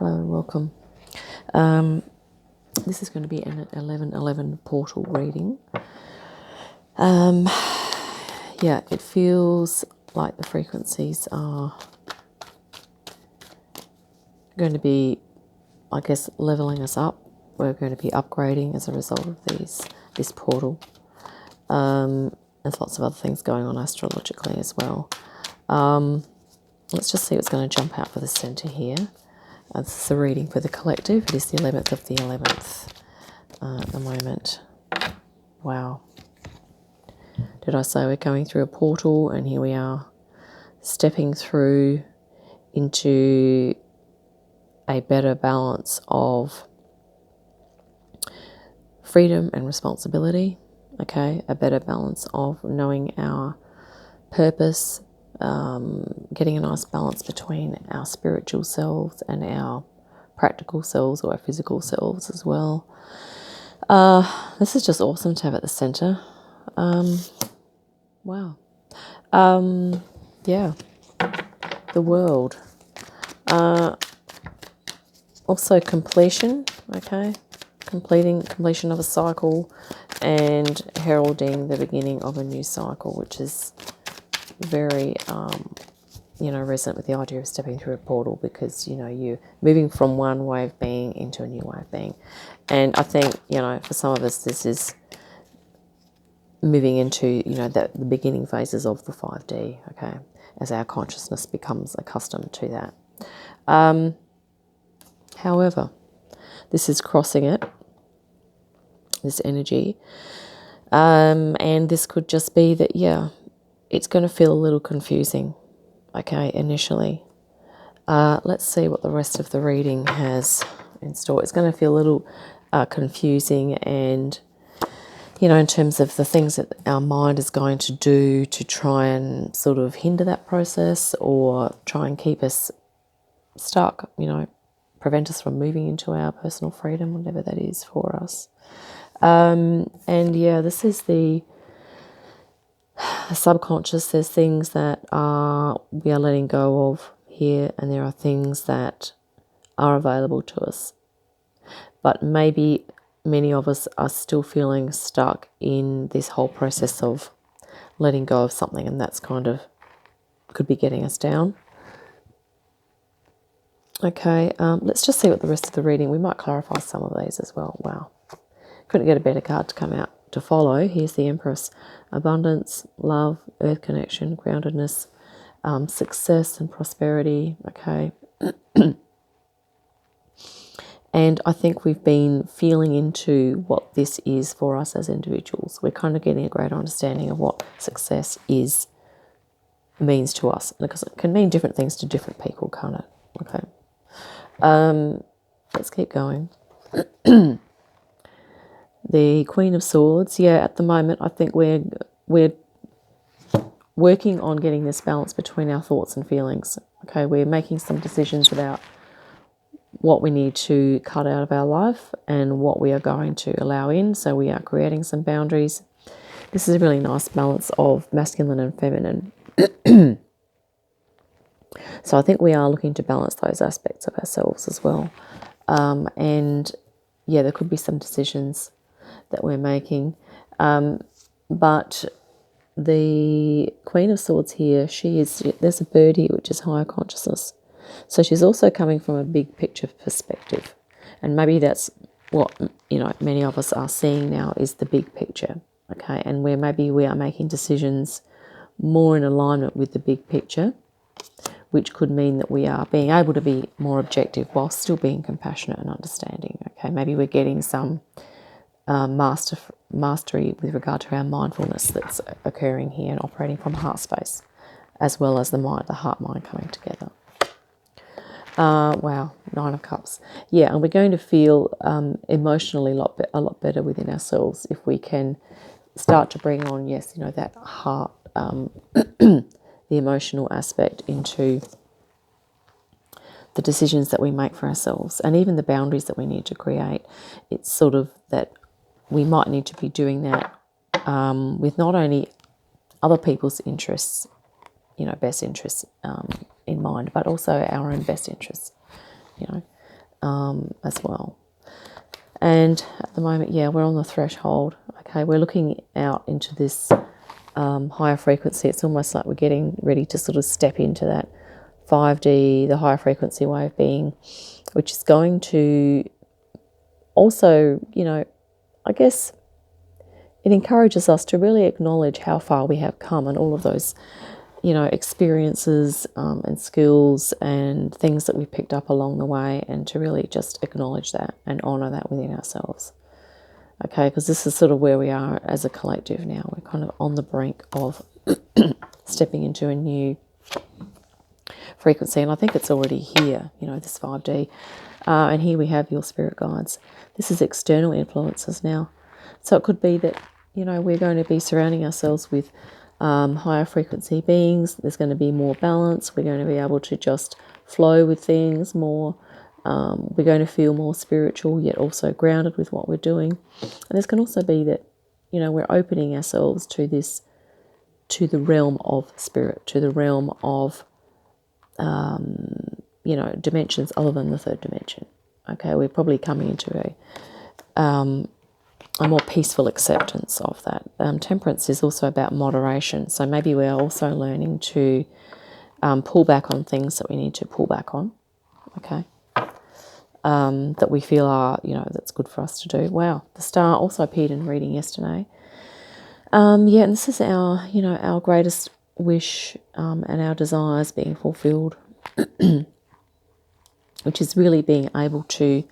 Hello and welcome. This is going to be an 11:11 portal reading. It feels like the frequencies are going to be, I guess, leveling us up. We're going to be upgrading as a result of this portal. There's lots of other things going on astrologically as well. Let's just see what's going to jump out for the center here. This is a reading for the collective. It is the 11th of the 11th at the moment. Wow. Did I say we're going through a portal? And here we are, stepping through into a better balance of freedom and responsibility. Okay, a better balance of knowing our purpose, getting a nice balance between our spiritual selves and our practical selves or our physical selves as well. This is just awesome to have at the center. Wow. Yeah. The world. Also completion, okay? Completion of a cycle and heralding the beginning of a new cycle, which is very, resonant with the idea of stepping through a portal because, you're moving from one way of being into a new way of being. And I think, for some of us, this is moving into, the beginning phases of the 5D, okay, as our consciousness becomes accustomed to that. However, this is crossing it, this energy, and this could just be that, it's going to feel a little confusing, okay, initially. Let's see what the rest of the reading has in store. It's going to feel a little confusing and, in terms of the things that our mind is going to do to try and sort of hinder that process or try and keep us stuck, prevent us from moving into our personal freedom, whatever that is for us. This is the subconscious. There's things that we are letting go of here, and there are things that are available to us. But maybe many of us are still feeling stuck in this whole process of letting go of something, and that's kind of could be getting us down. Okay, let's just see what the rest of the reading, we might clarify some of these as well. Wow, couldn't get a better card to come out to follow. Here's the Empress. Abundance, love, earth connection, groundedness, success and prosperity. Okay. And I think we've been feeling into what this is for us as individuals. We're kind of getting a greater understanding of what success means to us, because it can mean different things to different people, can't it? Okay. Let's keep going. The Queen of Swords. Yeah, at the moment, I think we're working on getting this balance between our thoughts and feelings. Okay, we're making some decisions about what we need to cut out of our life and what we are going to allow in. So we are creating some boundaries. This is a really nice balance of masculine and feminine. So I think we are looking to balance those aspects of ourselves as well. There could be some decisions that we're making. But the Queen of Swords here, there's a bird here, which is higher consciousness. So she's also coming from a big picture perspective. And maybe that's what, many of us are seeing now is the big picture. Okay. And where maybe we are making decisions more in alignment with the big picture, which could mean that we are being able to be more objective while still being compassionate and understanding. Okay. Maybe we're getting some mastery with regard to our mindfulness that's occurring here and operating from heart space, as well as the heart-mind coming together. Wow, 9 of Cups. Yeah, and we're going to feel emotionally a lot better within ourselves if we can start to bring on, that heart, the emotional aspect into the decisions that we make for ourselves, and even the boundaries that we need to create. It's sort of that we might need to be doing that with not only other people's interests, best interests in mind, but also our own best interests, as well. And at the moment, yeah, we're on the threshold. Okay, we're looking out into this higher frequency. It's almost like we're getting ready to sort of step into that 5D, the higher frequency way of being, which is going to also, you know, I guess it encourages us to really acknowledge how far we have come and all of those, you know, experiences and skills and things that we've picked up along the way, and to really just acknowledge that and honour that within ourselves. Okay, because this is sort of where we are as a collective now. We're kind of on the brink of stepping into a new frequency, and I think it's already here, you know, this 5D. And here we have your spirit guides. This is external influences now. So it could be that, you know, we're going to be surrounding ourselves with higher frequency beings. There's going to be more balance. We're going to be able to just flow with things more. We're going to feel more spiritual, yet also grounded with what we're doing. And this can also be that, you know, we're opening ourselves to this, to the realm of spirit, to the realm of, you know, dimensions other than the third dimension. Okay, we're probably coming into a more peaceful acceptance of that. Temperance is also about moderation. So maybe we're also learning to pull back on things that we need to pull back on. Okay. That we feel are, you know, that's good for us to do. Wow, the star also appeared in reading yesterday. Yeah, and this is our, you know, our greatest wish and our desires being fulfilled, which is really being able to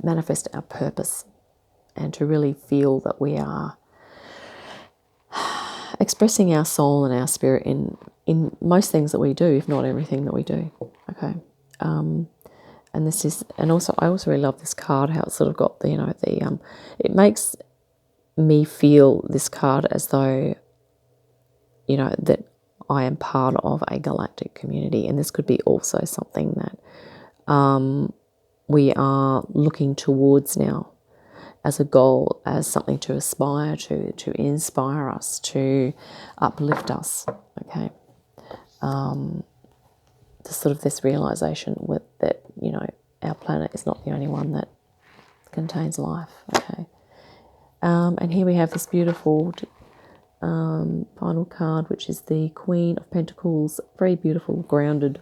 manifest our purpose and to really feel that we are expressing our soul and our spirit in most things that we do, if not everything that we do. Okay. And this is, and also I also really love this card, how it's sort of got the, you know, the it makes me feel, this card, as though, you know, that I am part of a galactic community, and this could be also something that we are looking towards now as a goal, as something to aspire to inspire us, to uplift us. Okay. Sort of this realization with that, you know, our planet is not the only one that contains life. Okay. And here we have this beautiful final card, which is the Queen of Pentacles. Very beautiful, grounded,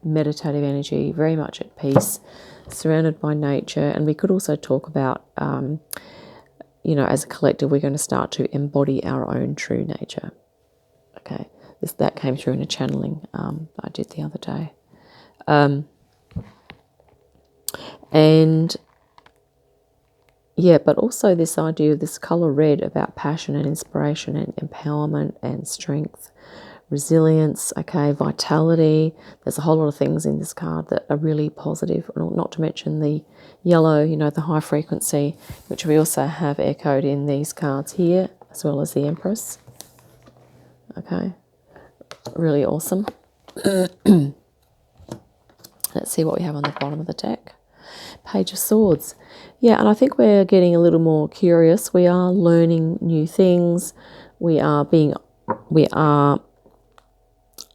meditative energy, very much at peace, surrounded by nature. And we could also talk about, you know, as a collective, we're going to start to embody our own true nature. Okay. That came through in a channeling I did the other day. And yeah, but also this idea of this color red about passion and inspiration and empowerment and strength, resilience, okay, vitality. There's a whole lot of things in this card that are really positive, not to mention the yellow, you know, the high frequency, which we also have echoed in these cards here, as well as the Empress. Okay. Really awesome. Let's see what we have on the bottom of the deck. Page of Swords. Yeah, and I think we're getting a little more curious. We are learning new things. I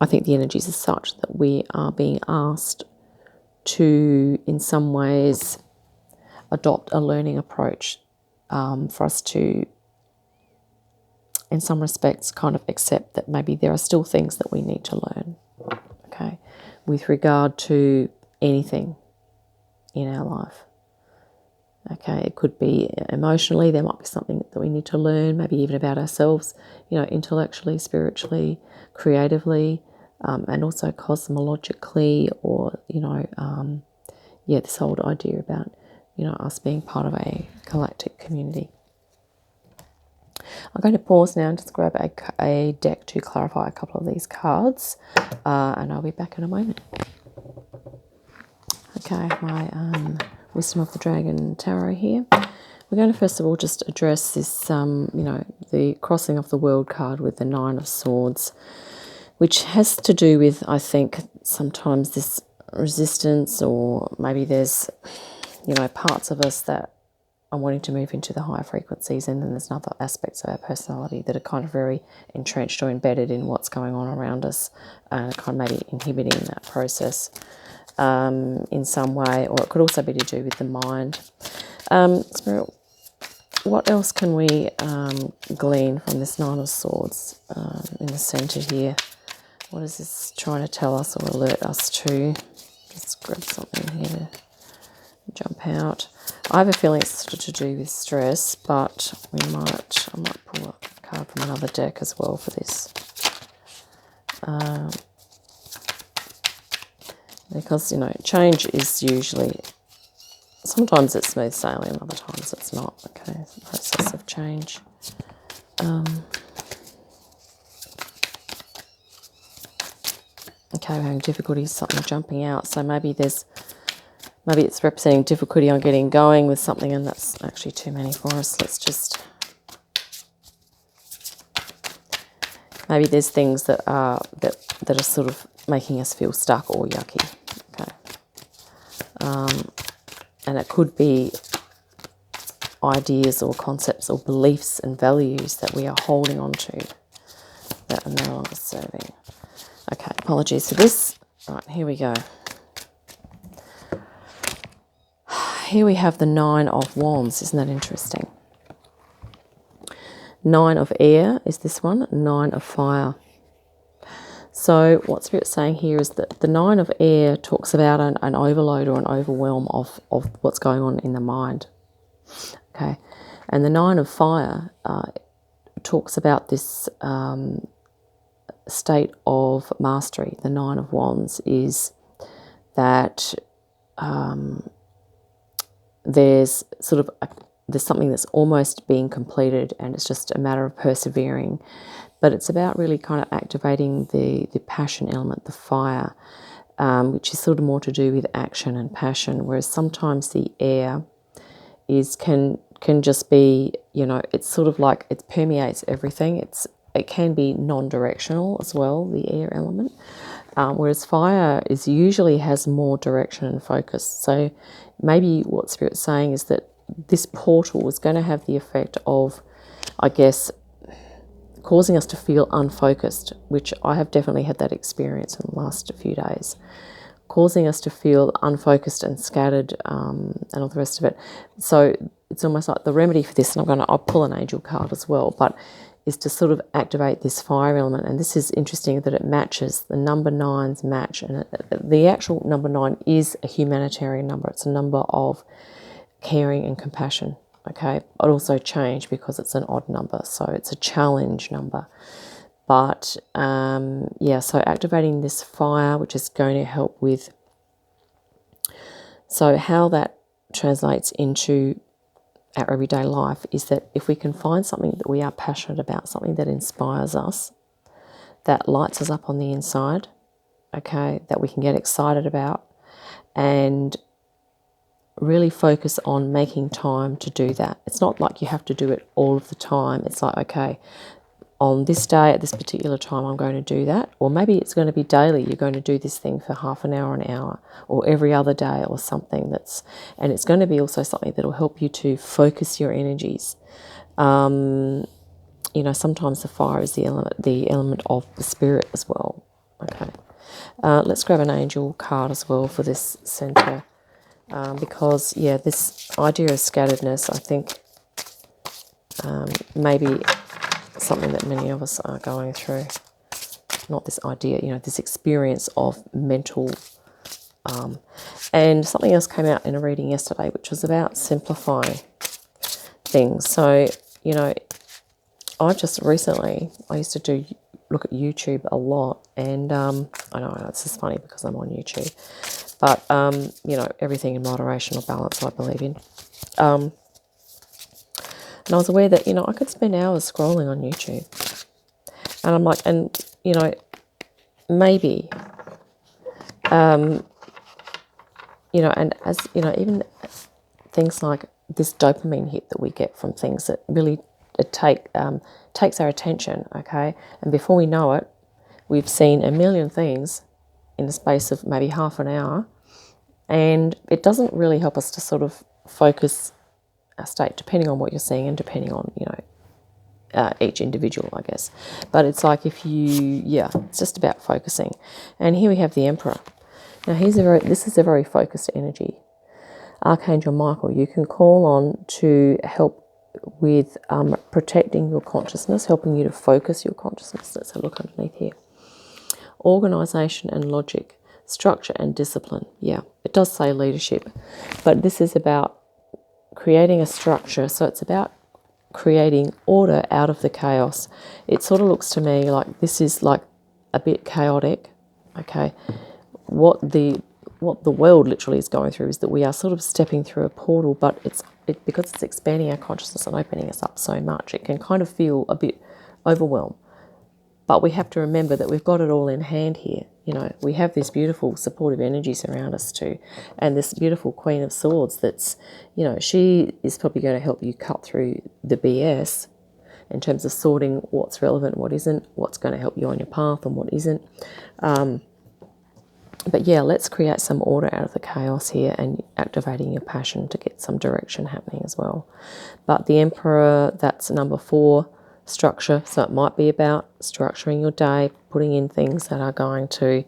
think the energies are such that we are being asked to, in some ways, adopt a learning approach for us to, in some respects, kind of accept that maybe there are still things that we need to learn, okay, with regard to anything in our life. Okay, it could be emotionally, there might be something that we need to learn, maybe even about ourselves, you know, intellectually, spiritually, creatively, and also cosmologically, or, you know, yeah, this whole idea about, you know, us being part of a galactic community. I'm going to pause now and just grab a deck to clarify a couple of these cards, and I'll be back in a moment. Okay, my Wisdom of the Dragon Tarot here. We're going to first of all just address this, you know, the crossing of the world card with the Nine of Swords, which has to do with, I think, sometimes this resistance, or maybe there's, you know, parts of us that are wanting to move into the higher frequencies, and then there's other aspects of our personality that are kind of very entrenched or embedded in what's going on around us, kind of maybe inhibiting that process. in some way, or it could also be to do with the mind. Spirit, what else can we glean from this Nine of Swords in the centre here? What is this trying to tell us or alert us to? Let's grab something here to jump out. I have a feeling it's sort of to do with stress, but I might pull a card from another deck as well for this. Because, you know, change is usually, sometimes it's smooth sailing, other times it's not. Okay, it's a process of change. Okay, we're having difficulties, something jumping out. So maybe it's representing difficulty on getting going with something, and that's actually too many for us. Let's just, maybe there's things that are sort of making us feel stuck or yucky. Okay, and it could be ideas or concepts or beliefs and values that we are holding on to that are no longer serving. Okay, apologies for this. Right, here we go. Here we have the Nine of Wands. Isn't that interesting? Nine of Air is this one. Nine of Fire. So what Spirit's saying here is that the Nine of Air talks about an overload or an overwhelm of what's going on in the mind. Okay, and the Nine of Fire talks about this state of mastery. The Nine of Wands is that there's something that's almost being completed, and it's just a matter of persevering. But it's about really kind of activating the passion element, the fire, which is sort of more to do with action and passion, whereas sometimes the air can just be, you know, it's sort of like it permeates everything. It can be non-directional as well, the air element, whereas fire usually has more direction and focus. So maybe what Spirit's saying is that this portal is going to have the effect of, I guess, causing us to feel unfocused, which I have definitely had that experience in the last few days, causing us to feel unfocused and scattered, and all the rest of it. So it's almost like the remedy for this, and I'll pull an angel card as well, but is to sort of activate this fire element. And this is interesting that it matches, the number 9s match, and the actual number 9 is a humanitarian number. It's a number of caring and compassion. Okay, it also change because it's an odd number, so it's a challenge number. But yeah, so activating this fire, which is going to help with, so how that translates into our everyday life is that if we can find something that we are passionate about, something that inspires us, that lights us up on the inside, okay, that we can get excited about, and really focus on making time to do that. It's not like you have to do it all of the time. It's like, okay, on this day at this particular time I'm going to do that, or maybe it's going to be daily. You're going to do this thing for half an hour, or every other day, or something and it's going to be also something that will help you to focus your energies. You know, sometimes the fire is the element of the spirit as well. Okay, let's grab an angel card as well for this center. Because, yeah, this idea of scatteredness, I think, maybe something that many of us are going through. Not this idea, you know, this experience of mental. And something else came out in a reading yesterday, which was about simplifying things. So, you know, I used to look at YouTube a lot, and I know it's just funny because I'm on YouTube. But, you know, everything in moderation or balance, I believe in. And I was aware that, you know, I could spend hours scrolling on YouTube. And I'm like, and, you know, maybe, you know, and as, you know, even things like this dopamine hit that we get from things that really takes our attention, okay? And before we know it, we've seen a million things in the space of maybe half an hour, and it doesn't really help us to sort of focus our state, depending on what you're seeing and depending on, you know, each individual, I guess. But it's like it's just about focusing. And here we have the Emperor. Now this is a very focused energy. Archangel Michael, you can call on to help with protecting your consciousness, helping you to focus your consciousness. Let's have a look underneath here. Organisation and logic, structure and discipline. Yeah, it does say leadership, but this is about creating a structure. So it's about creating order out of the chaos. It sort of looks to me like this is like a bit chaotic. Okay, what the world literally is going through is that we are sort of stepping through a portal, but because it's expanding our consciousness and opening us up so much, it can kind of feel a bit overwhelmed. But we have to remember that we've got it all in hand here. You know, we have this beautiful supportive energies around us too, and this beautiful Queen of Swords that's, you know, she is probably going to help you cut through the BS in terms of sorting what's relevant, what isn't, what's going to help you on your path and what isn't. But yeah, let's create some order out of the chaos here and activating your passion to get some direction happening as well. But the Emperor, that's number 4, structure. So it might be about structuring your day, putting in things that are going to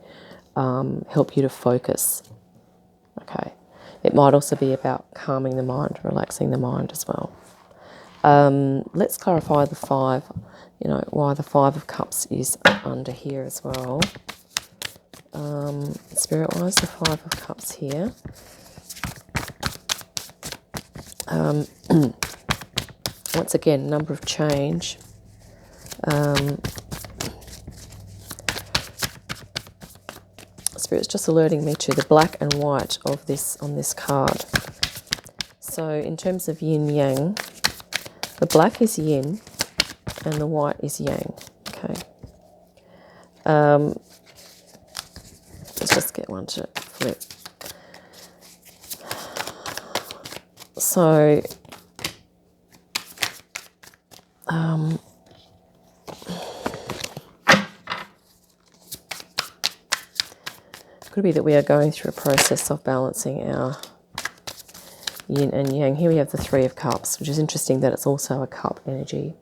help you to focus. Okay. It might also be about calming the mind, relaxing the mind as well. Let's clarify the 5, you know, why the 5 of Cups is under here as well. Spirit-wise, the 5 of Cups here. Once again, number of change. Spirit's just alerting me to the black and white of this on this card. So in terms of yin-yang, the black is yin and the white is yang. Okay. Let's just get one to flip. So, could be that we are going through a process of balancing our yin and yang. Here we have the 3 of Cups, which is interesting that it's also a cup energy.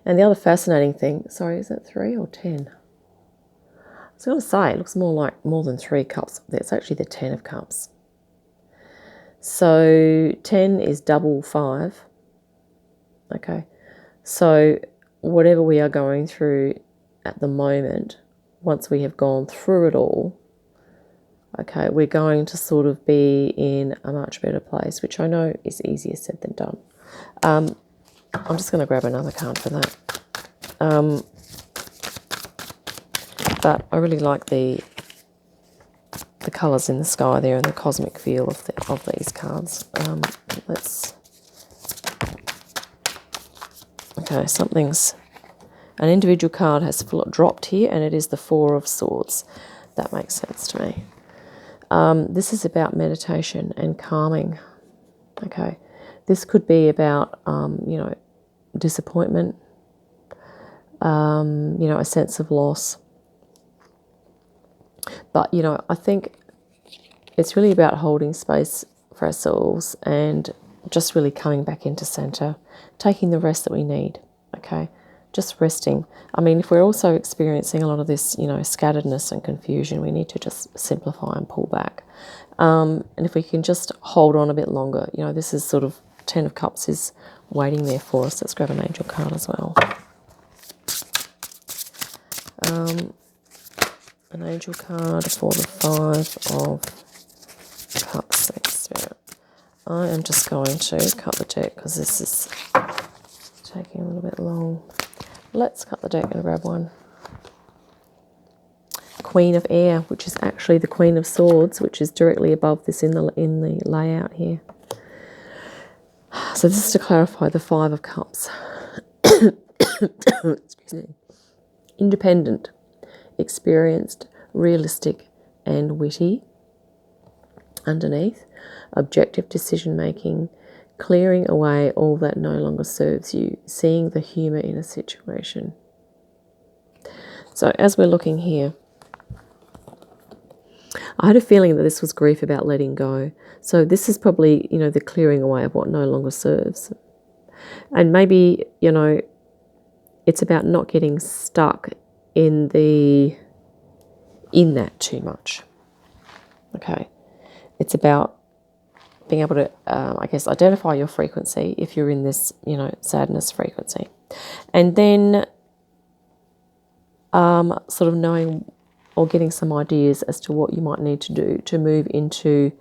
And the other fascinating thing, sorry, is that 3 or 10? I was going to say, it looks more than 3 cups. It's actually the 10 of Cups. So 10 is double 5. Okay. So whatever we are going through at the moment, once we have gone through it all, okay, we're going to sort of be in a much better place, which I know is easier said than done. I'm just going to grab another card for that. But I really like the colours in the sky there and the cosmic feel of these cards. Okay, an individual card has dropped here, and it is the 4 of Swords. That makes sense to me. This is about meditation and calming. Okay, this could be about you know, disappointment, you know, a sense of loss. But, you know, I think it's really about holding space for ourselves and just really coming back into center, taking the rest that we need, okay? Just resting. I mean, if we're also experiencing a lot of this, you know, scatteredness and confusion, we need to just simplify and pull back. And if we can just hold on a bit longer, you know, this is sort of 10 of Cups is waiting there for us. Let's grab an angel card as well. An angel card for the 5 of Cups. Thanks, Spirit. I am just going to cut the deck because this is taking a little bit long. Let's cut the deck and grab one. Queen of Air, which is actually the Queen of Swords, which is directly above this in the layout here. So this is to clarify the 5 of Cups. Excuse me. Independent, experienced, realistic, and witty. Underneath, objective decision making, clearing away all that no longer serves you, seeing the humour in a situation. So as we're looking here, I had a feeling that this was grief about letting go. So this is probably, you know, the clearing away of what no longer serves. And maybe, you know, it's about not getting stuck in the in that too much. Okay, it's about being able to, I guess, identify your frequency if you're in this, you know, sadness frequency, and then sort of knowing or getting some ideas as to what you might need to do to move into,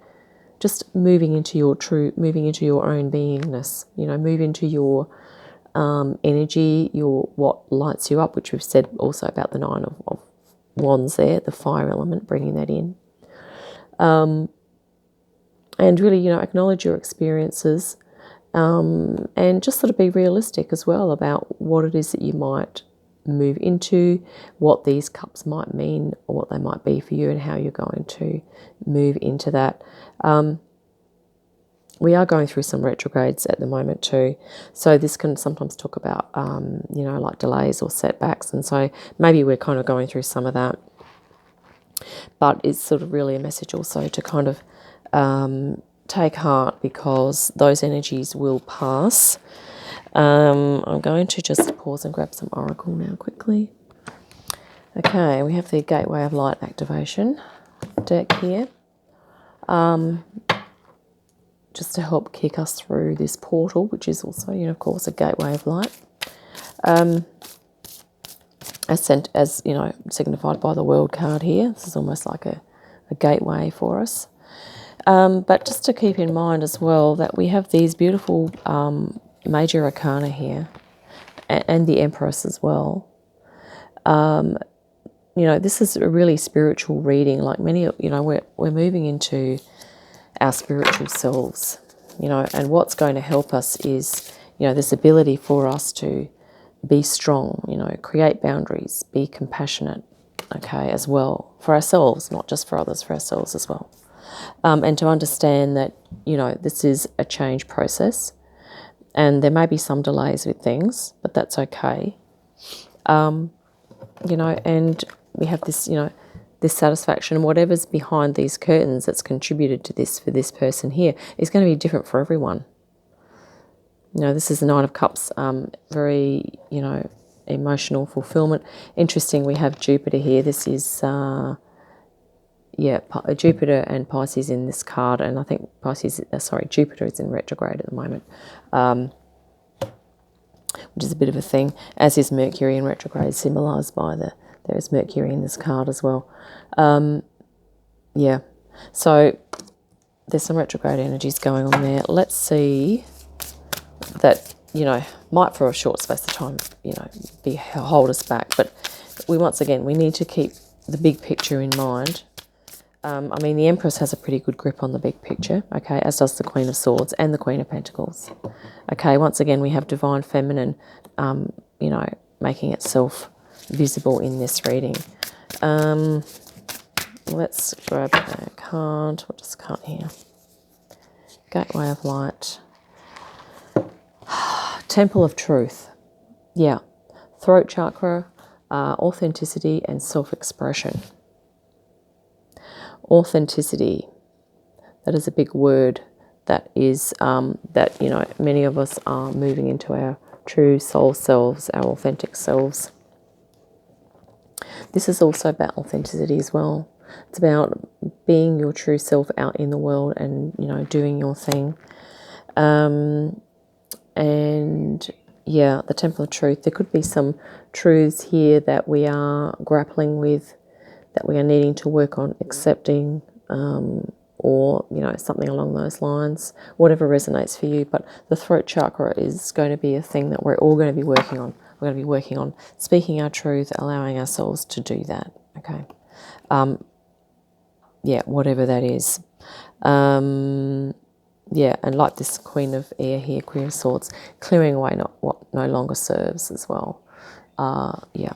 just moving into your own beingness. You know, move into your energy, what lights you up, which we've said also about the Nine of Wands there, the fire element, bringing that in. And really, you know, acknowledge your experiences, and just sort of be realistic as well about what it is that you might move into, what these cups might mean, or what they might be for you, and how you're going to move into that. We are going through some retrogrades at the moment too, so this can sometimes talk about, you know, like delays or setbacks, and so maybe we're kind of going through some of that. But it's sort of really a message also to kind of take heart, because those energies will pass. I'm going to just pause and grab some Oracle now quickly. Okay, we have the Gateway of Light activation deck here. Just to help kick us through this portal, which is also, you know, of course, a gateway of light. As you know, signified by the World card here. This is almost like a gateway for us. But just to keep in mind as well that we have these beautiful major arcana here, and the Empress as well. You know, this is a really spiritual reading. Like many, you know, we're moving into our spiritual selves, you know, and what's going to help us is, you know, this ability for us to be strong, you know, create boundaries, be compassionate, okay, as well, for ourselves, not just for others, for ourselves as well. And to understand that, you know, this is a change process, and there may be some delays with things, but that's okay. You know, and we have this, you know, this satisfaction, and whatever's behind these curtains that's contributed to this for this person here is going to be different for everyone. You know, this is the Nine of Cups, very, you know, emotional fulfillment. Interesting, we have Jupiter here. This is, Jupiter and Pisces in this card, and I think Jupiter is in retrograde at the moment, which is a bit of a thing, as is Mercury in retrograde, symbolised by there's Mercury in this card as well. Yeah, so there's some retrograde energies going on there. Let's see that, you know, might for a short space of time, you know, hold us back. But we need to keep the big picture in mind. I mean, the Empress has a pretty good grip on the big picture, okay, as does the Queen of Swords and the Queen of Pentacles. Okay, once again, we have Divine Feminine, you know, making itself visible in this reading. Let's grab a card. What does card here? Gateway of Light. Temple of Truth. Yeah. Throat chakra, authenticity and self-expression. Authenticity. That is a big word. That is, that, you know, many of us are moving into our true soul selves, our authentic selves. This is also about authenticity as well. It's about being your true self out in the world and, you know, doing your thing. And yeah, the Temple of Truth. There could be some truths here that we are grappling with, that we are needing to work on accepting, or, you know, something along those lines, whatever resonates for you. But the throat chakra is going to be a thing that we're all going to be working on. We're going to be working on speaking our truth, allowing ourselves to do that, okay? Yeah, whatever that is. Yeah, and like this Queen of Air here, Queen of Swords, clearing away what no longer serves as well. Yeah,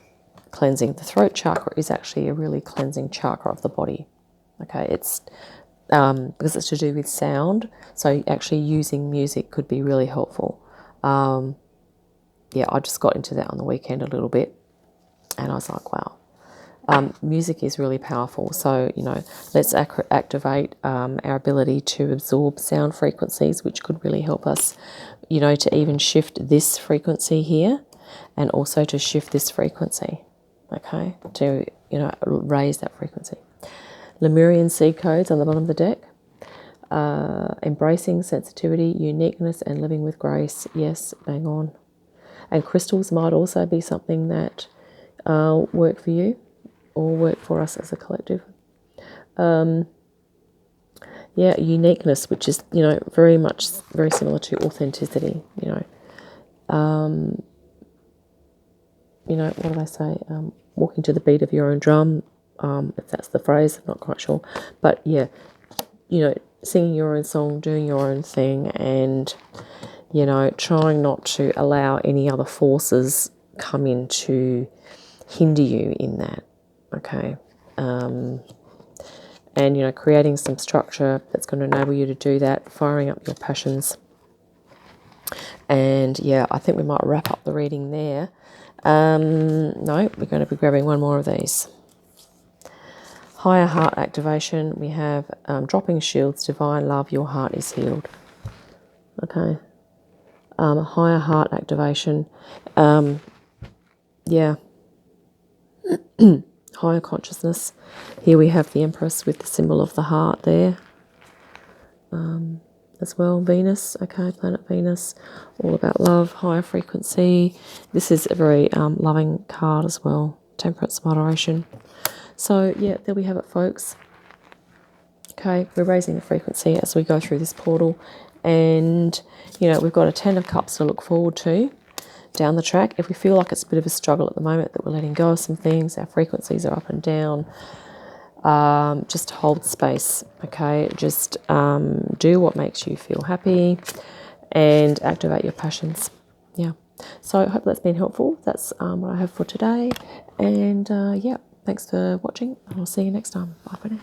cleansing. The throat chakra is actually a really cleansing chakra of the body. Okay, it's because it's to do with sound, so actually using music could be really helpful. Yeah, I just got into that on the weekend a little bit, and I was like, wow. Music is really powerful, so, you know, let's activate our ability to absorb sound frequencies, which could really help us, you know, to even shift this frequency here, and also to shift this frequency, okay, to you know, raise that frequency. Lemurian seed codes on the bottom of the deck. Embracing sensitivity, uniqueness, and living with grace. Yes, bang on. And crystals might also be something that work for you or work for us as a collective. Yeah, uniqueness, which is, you know, very similar to authenticity, you know. You know, what do they say? Walking to the beat of your own drum, if that's the phrase, I'm not quite sure. But yeah, you know, singing your own song, doing your own thing, and, you know, trying not to allow any other forces come in to hinder you in that, okay? And, you know, creating some structure that's going to enable you to do that, firing up your passions. And, yeah, I think we might wrap up the reading there. No, we're going to be grabbing one more of these. Higher heart activation. We have dropping shields, divine love, your heart is healed. Okay. Higher heart activation. Yeah. Higher consciousness. Here we have the Empress with the symbol of the heart there. As well, Venus, okay, planet Venus, all about love, higher frequency. This is a very loving card as well, temperance, moderation. So, yeah, there we have it, folks. Okay, we're raising the frequency as we go through this portal. And, you know, we've got a 10 of Cups to look forward to down the track. If we feel like it's a bit of a struggle at the moment, that we're letting go of some things, our frequencies are up and down, just hold space, okay? Just do what makes you feel happy and activate your passions. Yeah. So I hope that's been helpful. That's what I have for today. And yeah, thanks for watching, and I'll see you next time. Bye for now.